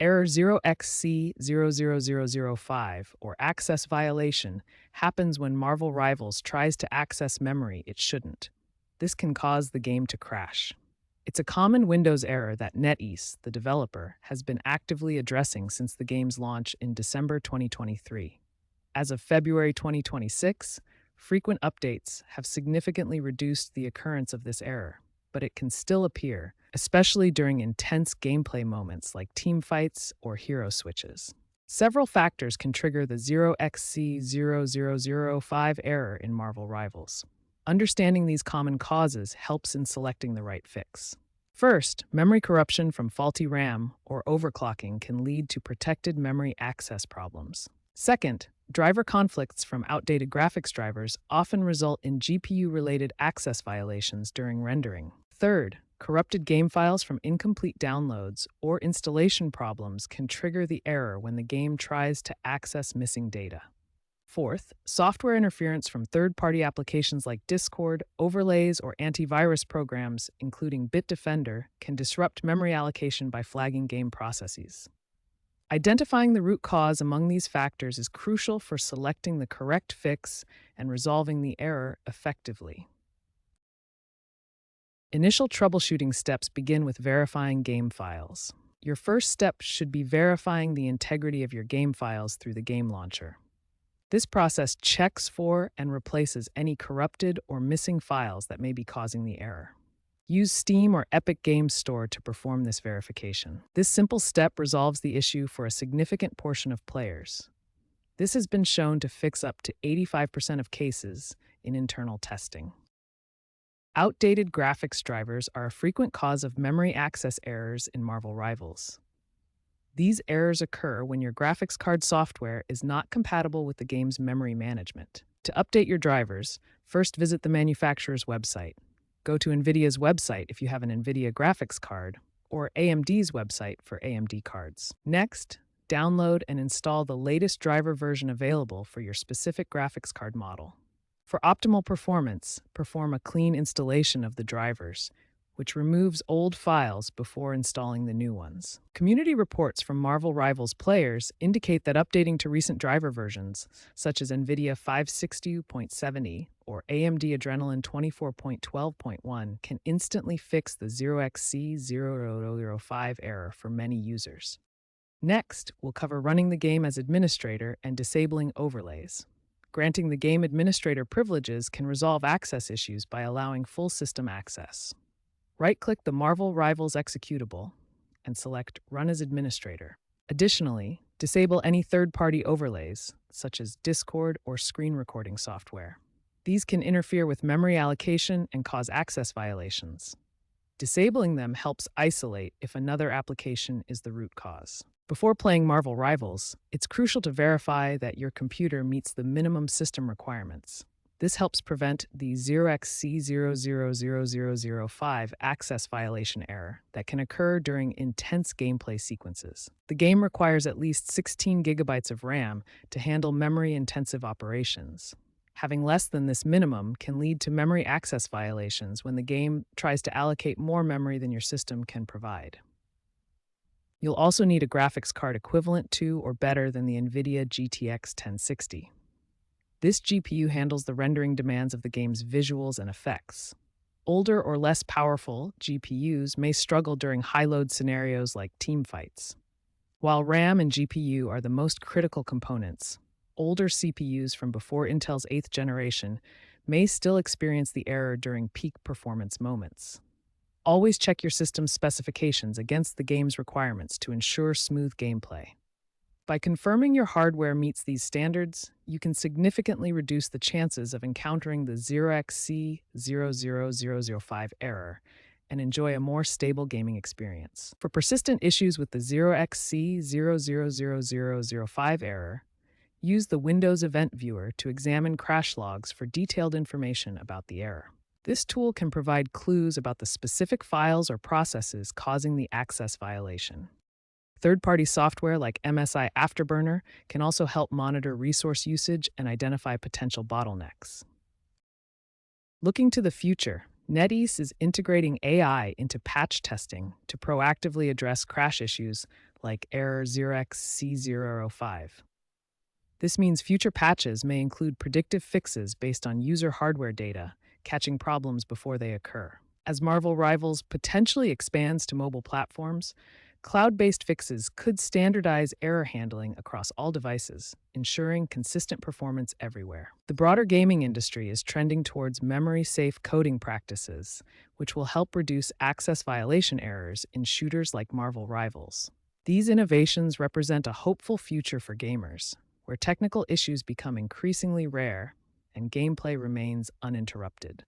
Error 0xc00005 or access violation happens when Marvel Rivals tries to access memory it shouldn't. This can cause the game to crash. It's a common Windows error that NetEase, the developer, has been actively addressing since the game's launch in December 2023. As of February 2026, frequent updates have significantly reduced the occurrence of this error, but it can still appear, especially during intense gameplay moments like teamfights or hero switches. Several factors can trigger the 0xc00005 error in Marvel Rivals. Understanding these common causes helps in selecting the right fix. First, memory corruption from faulty RAM or overclocking can lead to protected memory access problems. Second, driver conflicts from outdated graphics drivers often result in GPU-related access violations during rendering. Third, corrupted game files from incomplete downloads or installation problems can trigger the error when the game tries to access missing data. Fourth, software interference from third-party applications like Discord, overlays, or antivirus programs, including Bitdefender, can disrupt memory allocation by flagging game processes. Identifying the root cause among these factors is crucial for selecting the correct fix and resolving the error effectively. Initial troubleshooting steps begin with verifying game files. Your first step should be verifying the integrity of your game files through the game launcher. This process checks for and replaces any corrupted or missing files that may be causing the error. Use Steam or Epic Games Store to perform this verification. This simple step resolves the issue for a significant portion of players. This has been shown to fix up to 85% of cases in internal testing. Outdated graphics drivers are a frequent cause of memory access errors in Marvel Rivals. These errors occur when your graphics card software is not compatible with the game's memory management. To update your drivers, first visit the manufacturer's website. Go to NVIDIA's website if you have an NVIDIA graphics card, or AMD's website for AMD cards. Next, download and install the latest driver version available for your specific graphics card model. For optimal performance, perform a clean installation of the drivers, which removes old files before installing the new ones. Community reports from Marvel Rivals players indicate that updating to recent driver versions, such as NVIDIA 560.70 or AMD Adrenalin 24.12.1, can instantly fix the 0xc00005 error for many users. Next, we'll cover running the game as administrator and disabling overlays. Granting the game administrator privileges can resolve access issues by allowing full system access. Right-click the Marvel Rivals executable and select Run as Administrator. Additionally, disable any third-party overlays, such as Discord or screen recording software. These can interfere with memory allocation and cause access violations. Disabling them helps isolate if another application is the root cause. Before playing Marvel Rivals, it's crucial to verify that your computer meets the minimum system requirements. This helps prevent the 0xc0000005 access violation error that can occur during intense gameplay sequences. The game requires at least 16 gigabytes of RAM to handle memory-intensive operations. Having less than this minimum can lead to memory access violations when the game tries to allocate more memory than your system can provide. You'll also need a graphics card equivalent to or better than the NVIDIA GTX 1060. This GPU handles the rendering demands of the game's visuals and effects. Older or less powerful GPUs may struggle during high-load scenarios like teamfights. While RAM and GPU are the most critical components, older CPUs from before Intel's 8th generation may still experience the error during peak performance moments. Always check your system's specifications against the game's requirements to ensure smooth gameplay. By confirming your hardware meets these standards, you can significantly reduce the chances of encountering the 0xc00005 error and enjoy a more stable gaming experience. For persistent issues with the 0xc0000005 error, use the Windows Event Viewer to examine crash logs for detailed information about the error. This tool can provide clues about the specific files or processes causing the access violation. Third-party software like MSI Afterburner can also help monitor resource usage and identify potential bottlenecks. Looking to the future, NetEase is integrating AI into patch testing to proactively address crash issues like error 0xc00005. This means future patches may include predictive fixes based on user hardware data, catching problems before they occur. As Marvel Rivals potentially expands to mobile platforms, cloud based fixes could standardize error handling across all devices, ensuring consistent performance everywhere. The broader gaming industry is trending towards memory safe coding practices, which will help reduce access violation errors in shooters like Marvel Rivals. These innovations represent a hopeful future for gamers, where technical issues become increasingly rare and gameplay remains uninterrupted.